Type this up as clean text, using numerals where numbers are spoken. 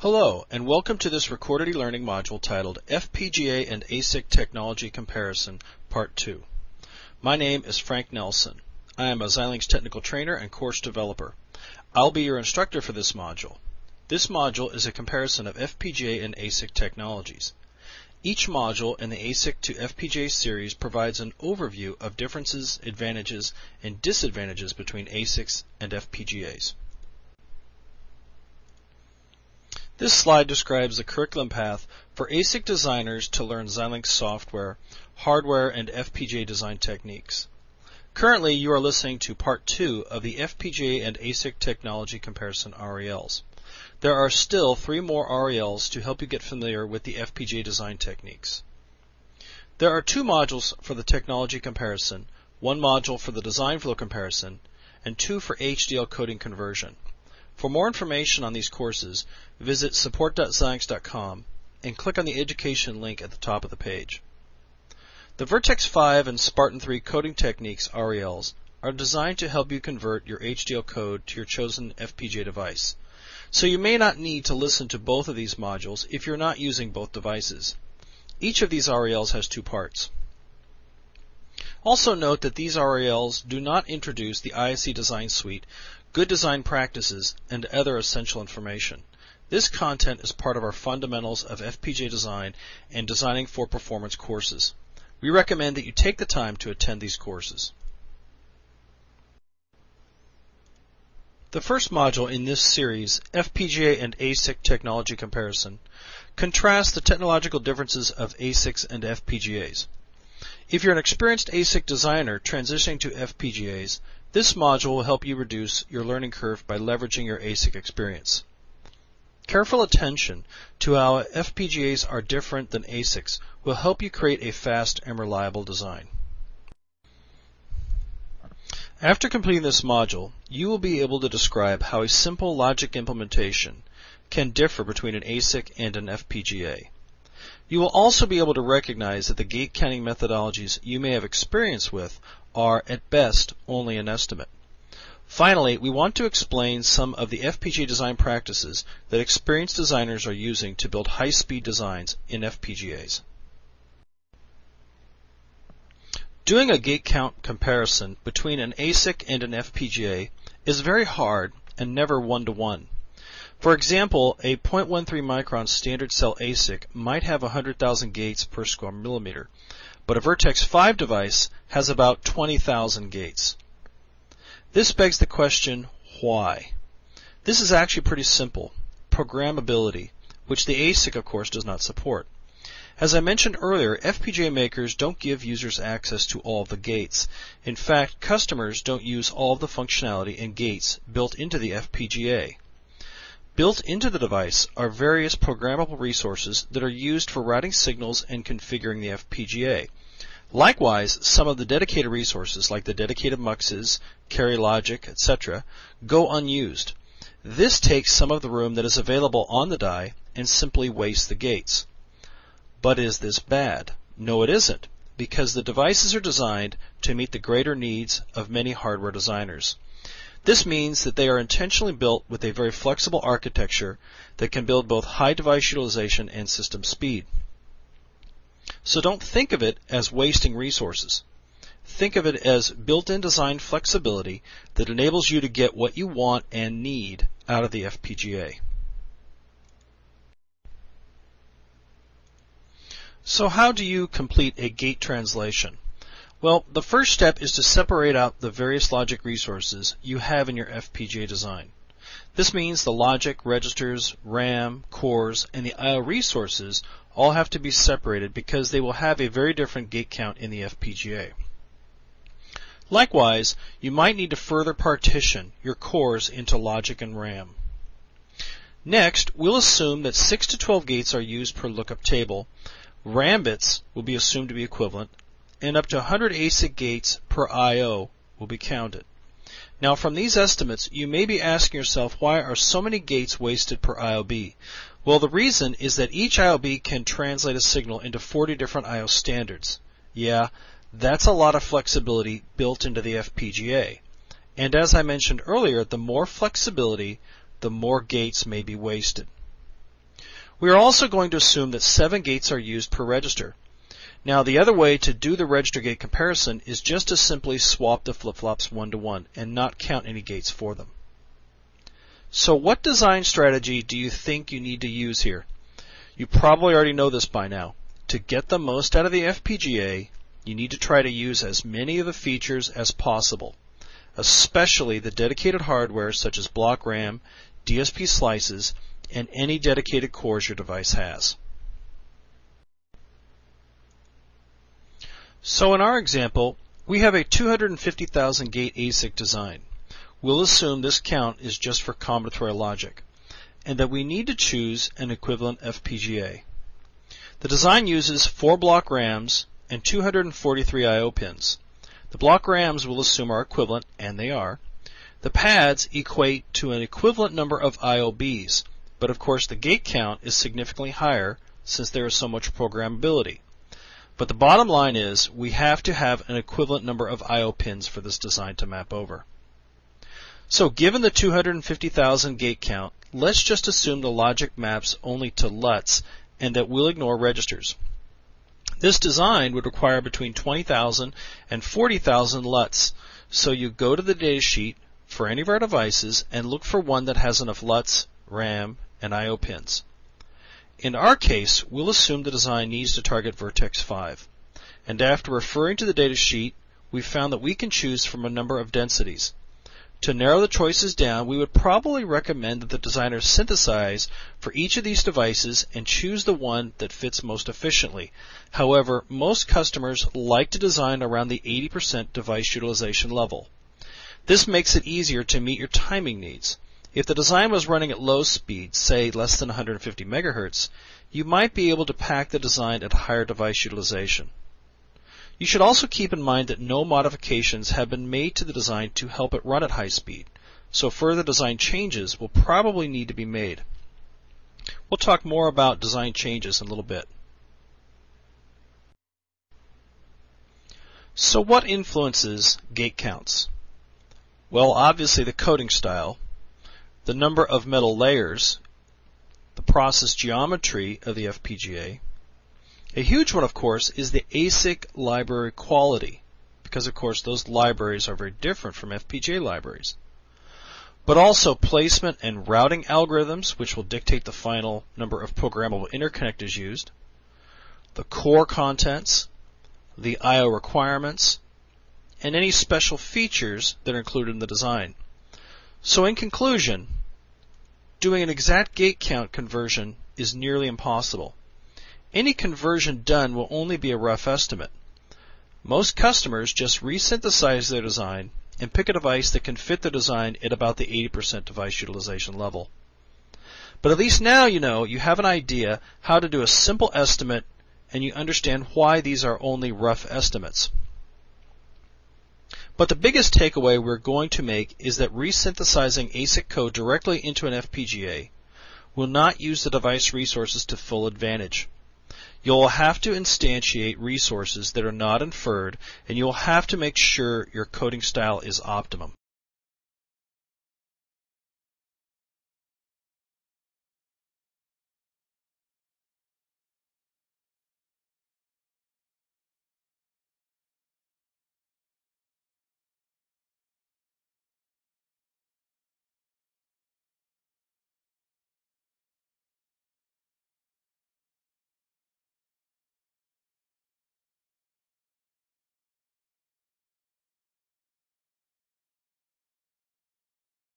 Hello, and welcome to this recorded e-learning module titled FPGA and ASIC Technology Comparison, Part 2. My name is Frank Nelson. I am a Xilinx technical trainer and course developer. I'll be your instructor for this module. This module is a comparison of FPGA and ASIC technologies. Each module in the ASIC to FPGA series provides an overview of differences, advantages, and disadvantages between ASICs and FPGAs. This slide describes the curriculum path for ASIC designers to learn Xilinx software, hardware, and FPGA design techniques. Currently, you are listening to Part 2 of the FPGA and ASIC Technology Comparison RELs. There are still 3 more RELs to help you get familiar with the FPGA design techniques. There are 2 modules for the technology comparison, 1 module for the design flow comparison, and 2 for HDL coding conversion. For more information on these courses, visit support.xilinx.com and click on the education link at the top of the page. The Vertex 5 and Spartan 3 coding techniques RELs are designed to help you convert your HDL code to your chosen FPGA device. So you may not need to listen to both of these modules if you're not using both devices. Each of these RELs has 2 parts. Also note that these RELs do not introduce the ASIC design suite, good design practices, and other essential information. This content is part of our Fundamentals of FPGA Design and Designing for Performance courses. We recommend that you take the time to attend these courses. The first module in this series, FPGA and ASIC Technology Comparison, contrasts the technological differences of ASICs and FPGAs. If you're an experienced ASIC designer transitioning to FPGAs, this module will help you reduce your learning curve by leveraging your ASIC experience. Careful attention to how FPGAs are different than ASICs will help you create a fast and reliable design. After completing this module, you will be able to describe how a simple logic implementation can differ between an ASIC and an FPGA. You will also be able to recognize that the gate counting methodologies you may have experience with are, at best, only an estimate. Finally, we want to explain some of the FPGA design practices that experienced designers are using to build high-speed designs in FPGAs. Doing a gate count comparison between an ASIC and an FPGA is very hard and never one-to-one. For example, a 0.13 micron standard cell ASIC might have 100,000 gates per square millimeter, but a Vertex 5 device has about 20,000 gates. This begs the question, why? This is actually pretty simple: programmability, which the ASIC, of course, does not support. As I mentioned earlier, FPGA makers don't give users access to all of the gates. In fact, customers don't use all of the functionality and gates built into the FPGA. Built into the device are various programmable resources that are used for routing signals and configuring the FPGA. Likewise, some of the dedicated resources, like the dedicated muxes, carry logic, etc., go unused. This takes some of the room that is available on the die and simply wastes the gates. But is this bad? No, it isn't, because the devices are designed to meet the greater needs of many hardware designers. This means that they are intentionally built with a very flexible architecture that can build both high device utilization and system speed. So don't think of it as wasting resources. Think of it as built-in design flexibility that enables you to get what you want and need out of the FPGA. So how do you complete a gate translation? Well, the first step is to separate out the various logic resources you have in your FPGA design. This means the logic, registers, RAM, cores, and the I/O resources all have to be separated because they will have a very different gate count in the FPGA. Likewise, you might need to further partition your cores into logic and RAM. Next, we'll assume that 6 to 12 gates are used per lookup table. RAM bits will be assumed to be equivalent, and up to 100 ASIC gates per I/O will be counted. Now, from these estimates, you may be asking yourself, why are so many gates wasted per IOB? Well, the reason is that each IOB can translate a signal into 40 different I/O standards. Yeah, that's a lot of flexibility built into the FPGA. And as I mentioned earlier, the more flexibility, the more gates may be wasted. We are also going to assume that 7 gates are used per register. Now, the other way to do the register gate comparison is just to simply swap the flip-flops 1 to 1 and not count any gates for them. So what design strategy do you think you need to use here? You probably already know this by now. To get the most out of the FPGA, you need to try to use as many of the features as possible, especially the dedicated hardware such as block RAM, DSP slices, and any dedicated cores your device has. So in our example, we have a 250,000 gate ASIC design. We'll assume this count is just for combinatorial logic, and that we need to choose an equivalent FPGA. The design uses 4 block RAMs and 243 I/O pins. The block RAMs we'll assume are equivalent, and they are. The pads equate to an equivalent number of IOBs, but of course the gate count is significantly higher since there is so much programmability. But the bottom line is we have to have an equivalent number of I/O pins for this design to map over. So given the 250,000 gate count, let's just assume the logic maps only to LUTs and that we'll ignore registers. This design would require between 20,000 and 40,000 LUTs, so you go to the datasheet for any of our devices and look for one that has enough LUTs, RAM, and I/O pins. In our case, we'll assume the design needs to target vertex 5, and after referring to the datasheet, we found that we can choose from a number of densities. To narrow the choices down, we would probably recommend that the designers synthesize for each of these devices and choose the one that fits most efficiently. However, most customers like to design around the 80% device utilization level. This makes it easier to meet your timing needs. If the design was running at low speed, say less than 150 MHz, you might be able to pack the design at higher device utilization. You should also keep in mind that no modifications have been made to the design to help it run at high speed, so further design changes will probably need to be made. We'll talk more about design changes in a little bit. So what influences gate counts? Well, obviously the coding style, the number of metal layers, the process geometry of the FPGA. A huge one, of course, is the ASIC library quality, because, of course, those libraries are very different from FPGA libraries. But also placement and routing algorithms, which will dictate the final number of programmable interconnectors used, the core contents, the I/O requirements, and any special features that are included in the design. So in conclusion, doing an exact gate count conversion is nearly impossible. Any conversion done will only be a rough estimate. Most customers just resynthesize their design and pick a device that can fit the design at about the 80% device utilization level. But at least now you know you have an idea how to do a simple estimate and you understand why these are only rough estimates. But the biggest takeaway we're going to make is that resynthesizing ASIC code directly into an FPGA will not use the device resources to full advantage. You'll have to instantiate resources that are not inferred, and you'll have to make sure your coding style is optimum.